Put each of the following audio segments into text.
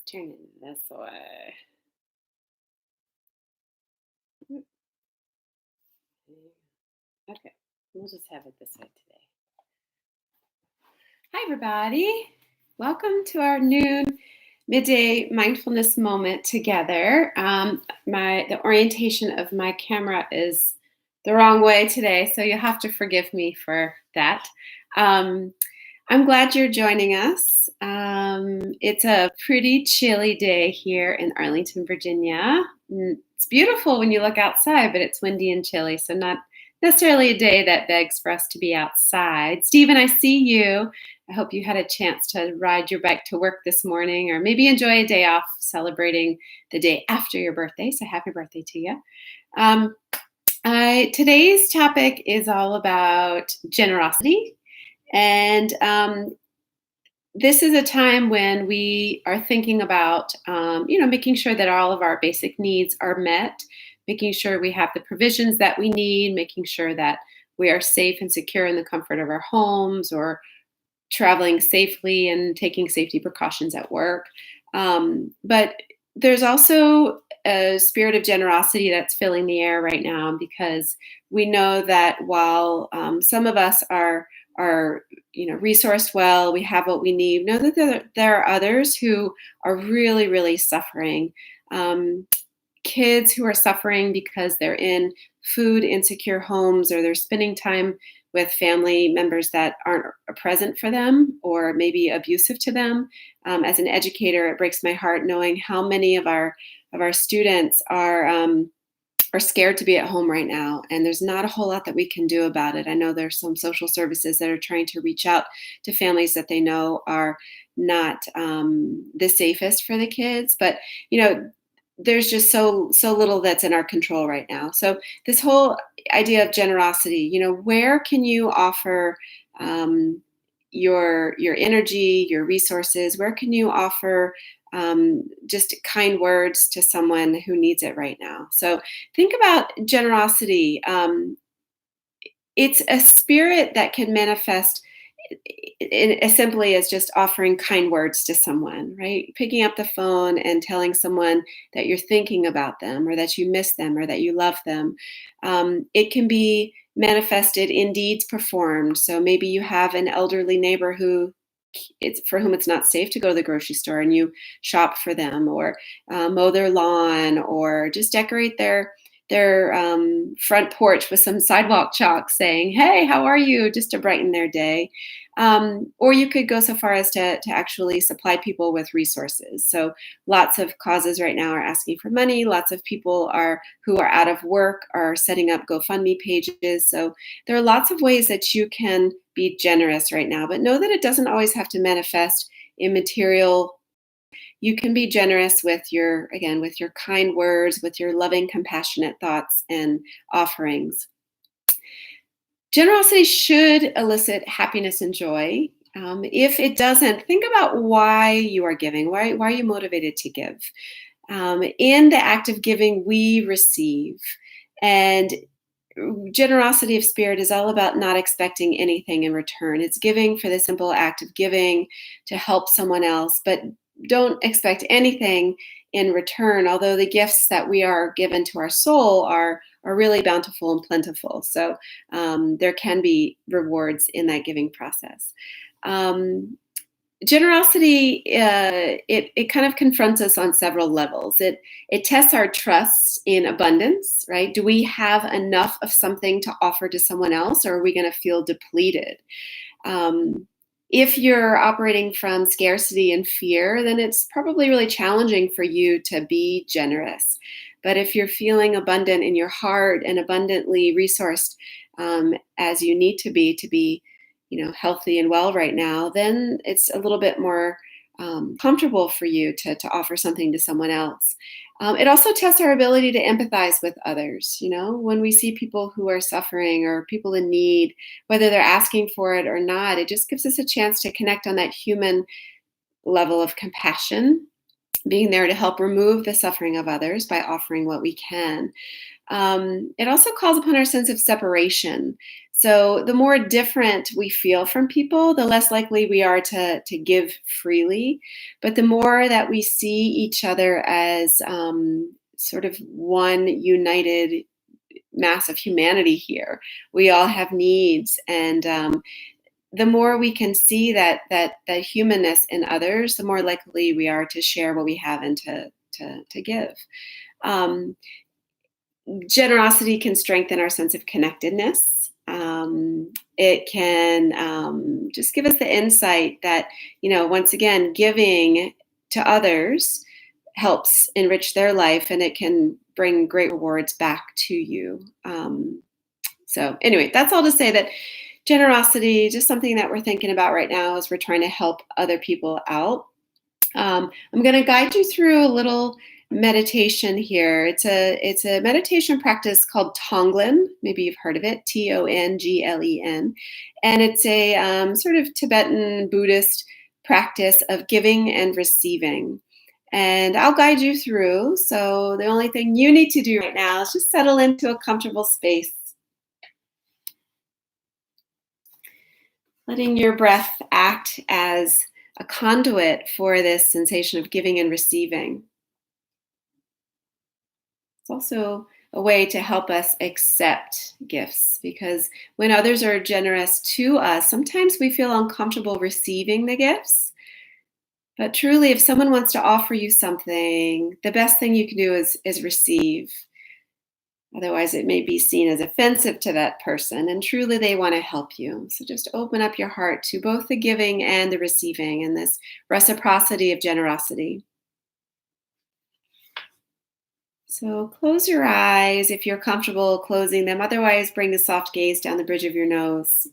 Turn it this way. Okay, we'll just have it this way today. Hi, everybody. Welcome to our noon midday mindfulness moment together. The orientation of my camera is the wrong way today, so you'll have to forgive me for that. Um, I'm glad you're joining us. It's a pretty chilly day here in Arlington, Virginia. It's beautiful when you look outside, but it's windy and chilly, so not necessarily a day that begs for us to be outside. Stephen, I see you. I hope you had a chance to ride your bike to work this morning, or maybe enjoy a day off celebrating the day after your birthday. So happy birthday to you. Um, Today's topic is all about generosity. And this is a time when we are thinking about, making sure that all of our basic needs are met, making sure we have the provisions that we need, making sure that we are safe and secure in the comfort of our homes, or traveling safely and taking safety precautions at work. But there's also a spirit of generosity that's filling the air right now, because we know that while some of us are resourced well, we have what we need. Know that there are others who are really, really suffering. Kids who are suffering because they're in food insecure homes, or they're spending time with family members that aren't present for them, or maybe abusive to them. As an educator, it breaks my heart knowing how many of our students are scared to be at home right now, and there's not a whole lot that we can do about it. I know there's some social services that are trying to reach out to families that they know are not the safest for the kids, but there's just so little that's in our control right now. So this whole idea of generosity, where can you offer your energy, your resources? Where can you offer just kind words to someone who needs it right now? So think about generosity. It's a spirit that can manifest as simply as just offering kind words to someone, right? Picking up the phone and telling someone that you're thinking about them, or that you miss them, or that you love them. It can be manifested in deeds performed. So maybe you have an elderly neighbor for whom it's not safe to go to the grocery store, and you shop for them, or mow their lawn, or just decorate their front porch with some sidewalk chalk saying, "Hey, how are you?" just to brighten their day. Or you could go so far as to actually supply people with resources. So lots of causes right now are asking for money. Lots of people who are out of work are setting up GoFundMe pages. So there are lots of ways that you can be generous right now, but know that it doesn't always have to manifest in material. You can be generous with your kind words, with your loving, compassionate thoughts and offerings. Generosity should elicit happiness and joy. If it doesn't, think about why you are giving. Why are you motivated to give? In the act of giving, we receive. And generosity of spirit is all about not expecting anything in return. It's giving for the simple act of giving to help someone else, but don't expect anything in return, although the gifts that we are given to our soul are really bountiful and plentiful. So there can be rewards in that giving process. Generosity, it kind of confronts us on several levels. It tests our trust in abundance, right? Do we have enough of something to offer to someone else, or are we going to feel depleted? If you're operating from scarcity and fear, then it's probably really challenging for you to be generous. But if you're feeling abundant in your heart and abundantly resourced as you need to be, healthy and well right now, then it's a little bit more comfortable for you to offer something to someone else. It also tests our ability to empathize with others. When we see people who are suffering, or people in need, whether they're asking for it or not, it just gives us a chance to connect on that human level of compassion, being there to help remove the suffering of others by offering what we can. It also calls upon our sense of separation. So the more different we feel from people, the less likely we are to give freely. But the more that we see each other as sort of one united mass of humanity here, we all have needs, and the more we can see that humanness in others, the more likely we are to share what we have and to give. Um, Generosity can strengthen our sense of connectedness. It can just give us the insight that, once again, giving to others helps enrich their life, and it can bring great rewards back to you. So, anyway, that's all to say that generosity, just something that we're thinking about right now as we're trying to help other people out. I'm going to guide you through a little meditation here. It's a meditation practice called Tonglen. Maybe you've heard of it, Tonglen, and it's a sort of Tibetan Buddhist practice of giving and receiving. And I'll guide you through. So the only thing you need to do right now is just settle into a comfortable space, letting your breath act as a conduit for this sensation of giving and receiving. It's also a way to help us accept gifts, because when others are generous to us, sometimes we feel uncomfortable receiving the gifts. But truly, if someone wants to offer you something, the best thing you can do is receive. Otherwise, it may be seen as offensive to that person, and truly they want to help you. So just open up your heart to both the giving and the receiving, and this reciprocity of generosity. So close your eyes if you're comfortable closing them. Otherwise, bring a soft gaze down the bridge of your nose.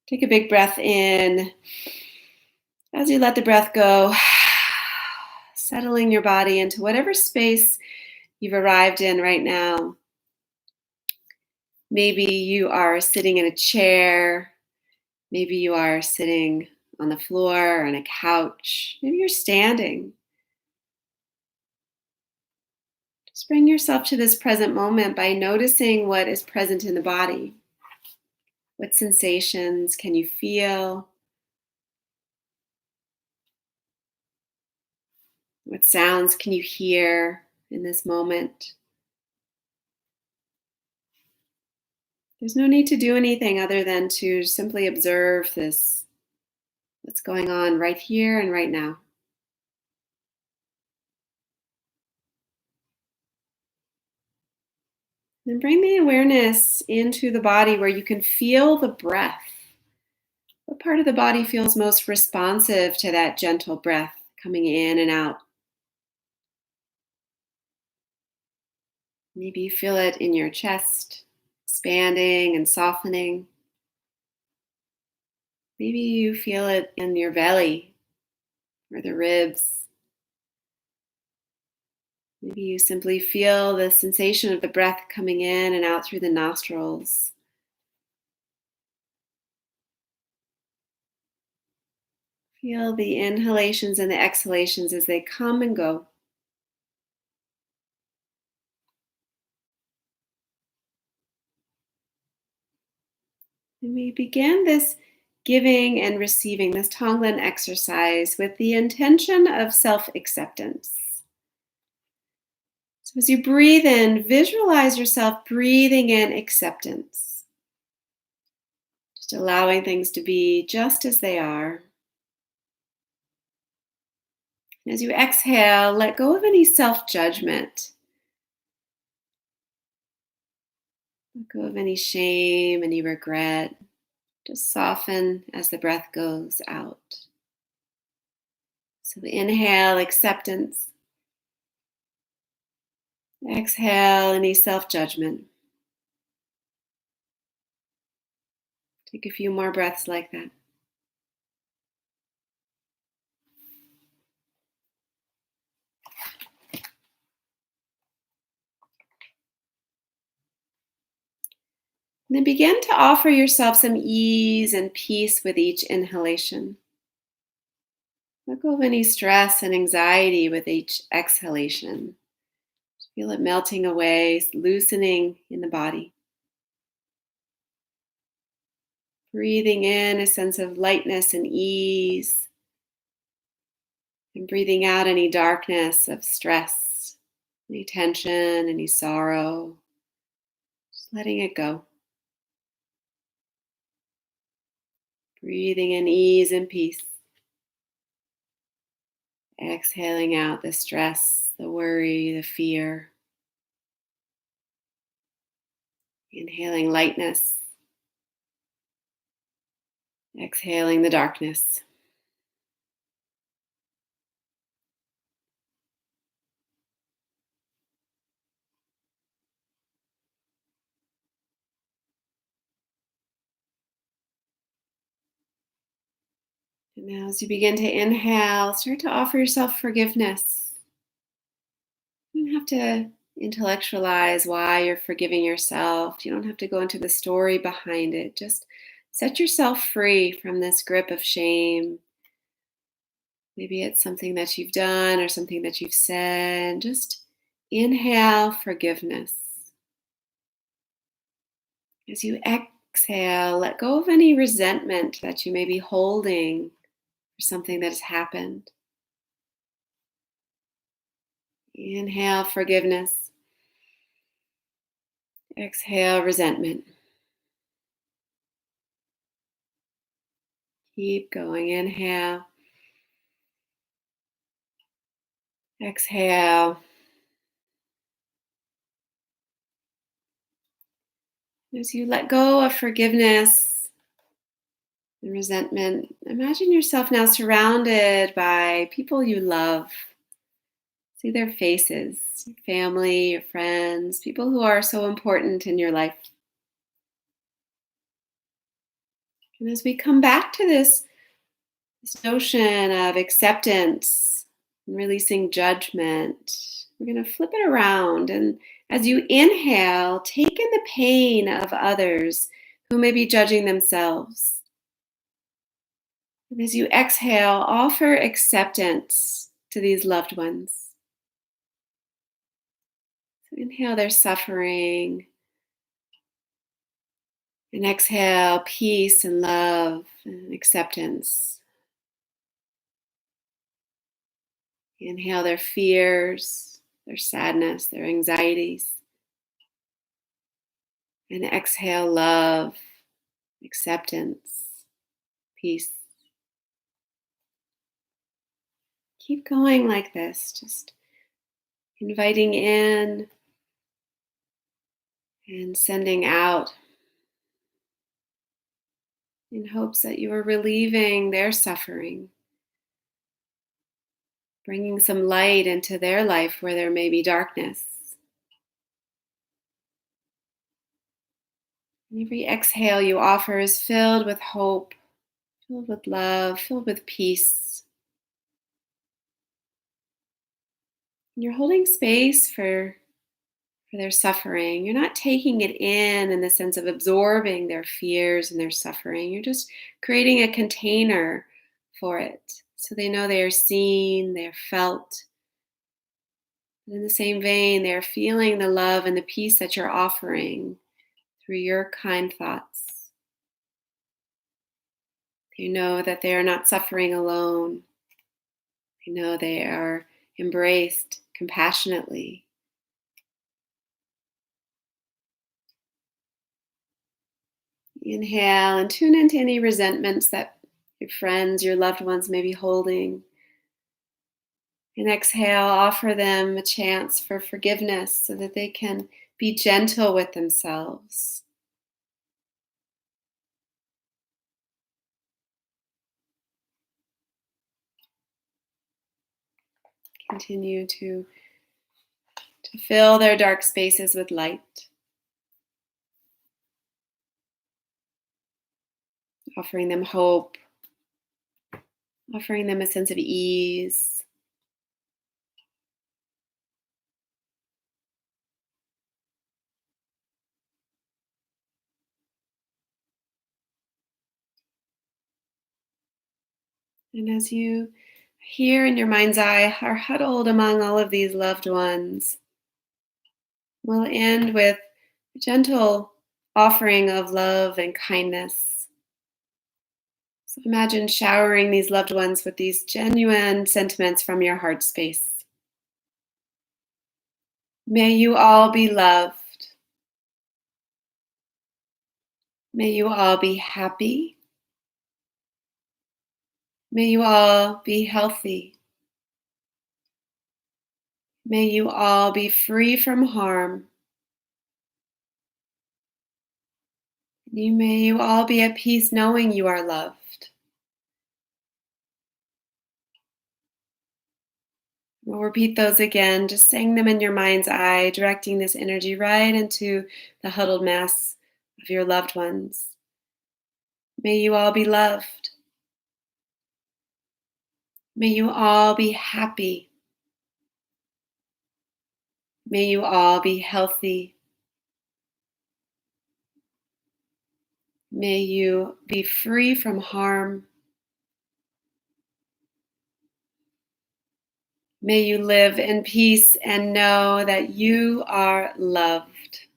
Take a big breath in. As you let the breath go, settling your body into whatever space you've arrived in right now. Maybe you are sitting in a chair. Maybe you are sitting on the floor or on a couch. Maybe you're standing. Just bring yourself to this present moment by noticing what is present in the body. What sensations can you feel? What sounds can you hear in this moment? There's no need to do anything other than to simply observe this, what's going on right here and right now. Then bring the awareness into the body where you can feel the breath. What part of the body feels most responsive to that gentle breath coming in and out? Maybe you feel it in your chest, expanding and softening. Maybe you feel it in your belly or the ribs. Maybe you simply feel the sensation of the breath coming in and out through the nostrils. Feel the inhalations and the exhalations as they come and go. And we begin this giving and receiving, this Tonglen exercise, with the intention of self-acceptance. So as you breathe in, visualize yourself breathing in acceptance. Just allowing things to be just as they are. And as you exhale, let go of any self-judgment. Let go of any shame, any regret. Just soften as the breath goes out. So inhale, acceptance. Exhale, any self-judgment. Take a few more breaths like that. And then begin to offer yourself some ease and peace with each inhalation. Let go of any stress and anxiety with each exhalation. Feel it melting away, loosening in the body. Breathing in a sense of lightness and ease, and breathing out any darkness of stress, any tension, any sorrow. Just letting it go. Breathing in ease and peace. Exhaling out the stress, the worry, the fear. Inhaling lightness. Exhaling the darkness. And now, as you begin to inhale, start to offer yourself forgiveness. You don't have to intellectualize why you're forgiving yourself. You don't have to go into the story behind it. Just set yourself free from this grip of shame. Maybe it's something that you've done or something that you've said. Just inhale forgiveness. As you exhale, let go of any resentment that you may be holding for something that has happened. Inhale forgiveness. Exhale resentment. Keep going. Inhale. Exhale. As you let go of forgiveness and resentment, imagine yourself now surrounded by people you love. See their faces, your family, your friends, people who are so important in your life. And as we come back to this notion of acceptance and releasing judgment, we're going to flip it around. And as you inhale, take in the pain of others who may be judging themselves. And as you exhale, offer acceptance to these loved ones. So inhale their suffering, and exhale peace and love and acceptance. Inhale their fears, their sadness, their anxieties. And exhale love, acceptance, peace. Keep going like this, just inviting in and sending out in hopes that you are relieving their suffering, bringing some light into their life where there may be darkness. And every exhale you offer is filled with hope, filled with love, filled with peace. And you're holding space for their suffering. You're not taking it in the sense of absorbing their fears and their suffering. You're just creating a container for it so they know they are seen, they are felt. And in the same vein, they are feeling the love and the peace that you're offering through your kind thoughts. They know that they are not suffering alone. They know they are embraced compassionately. Inhale and tune into any resentments that your friends, your loved ones may be holding. And exhale, offer them a chance for forgiveness so that they can be gentle with themselves. Continue to fill their dark spaces with light. Offering them hope, offering them a sense of ease. And as you here in your mind's eye are huddled among all of these loved ones, We'll end with a gentle offering of love and kindness. So imagine showering these loved ones with these genuine sentiments from your heart space. May you all be loved. May you all be happy. May you all be healthy. May you all be free from harm. May you all be at peace knowing you are loved. We'll repeat those again, just saying them in your mind's eye, directing this energy right into the huddled mass of your loved ones. May you all be loved. May you all be happy. May you all be healthy. May you be free from harm. May you live in peace and know that you are loved.